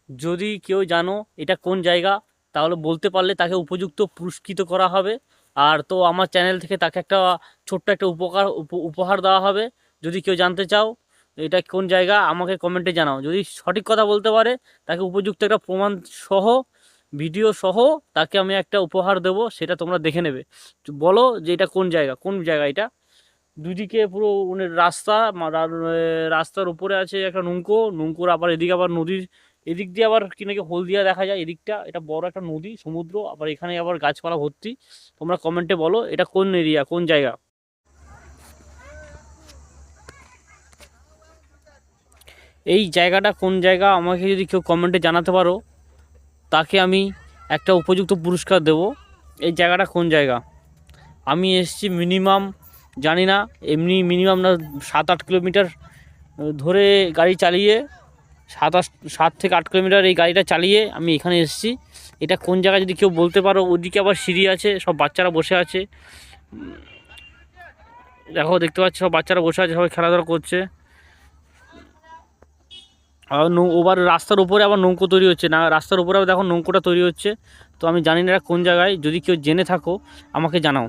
যদি কেউ জানো এটা কোন জায়গা, তাহলে বলতে পারলে তাকে উপযুক্ত পুরস্কৃত করা হবে। আর তো আমার চ্যানেল থেকে তাকে একটা ছোট্ট একটা উপহার দেওয়া হবে। যদি কেউ জানতে চাও এটা কোন জায়গা, আমাকে কমেন্টে জানাও। যদি সঠিক কথা বলতে পারে তাকে উপযুক্ত একটা প্রমাণ সহ, ভিডিও সহ তাকে আমি একটা উপহার দেব, সেটা তোমরা দেখে নেবে। তো বলো যে এটা কোন জায়গা, কোন জায়গা এটা। দুদিকে পুরো মানে রাস্তা, রাস্তার উপরে আছে একটা নৌকো, নৌকোর আবার এদিকে আবার নদীর এদিক দিয়ে আবার কি নাকি হলদিয়া দেখা যায় এদিকটা। এটা বড় একটা নদী, সমুদ্র, আবার এখানে আবার গাছপালা ভর্তি। তোমরা কমেন্টে বলো এটা কোন এরিয়া, কোন জায়গা। এই জায়গাটা কোন জায়গা আমাকে যদি কেউ কমেন্টে জানাতে পারো, তাকে আমি একটা উপযুক্ত পুরস্কার দেব। এই জায়গাটা কোন জায়গা। আমি এসেছি মিনিমাম, জানি না, এমনি মিনিমাম না 7-8 কিলোমিটার ধরে গাড়ি চালিয়ে, 7 থেকে 8 কিলোমিটার এই গাড়িটা চালিয়ে আমি এখানে এসেছি। এটা কোন জায়গা যদি কেউ বলতে পারো। ওদিকে আবার সিঁড়ি আছে, সব বাচ্চারা বসে আছে। দেখো, দেখতে পাচ্ছি সব বাচ্চারা বসে আছে, সবাই খেলাধুলা করছে। আর ওবার রাস্তার উপরে আবার নৌকো তৈরি হচ্ছে, না রাস্তার উপরে আবার দেখো নৌকোটা তৈরি হচ্ছে। তো আমি জানি না এটা কোন জায়গায়, যদি কেউ জেনে থাকো আমাকে জানাও।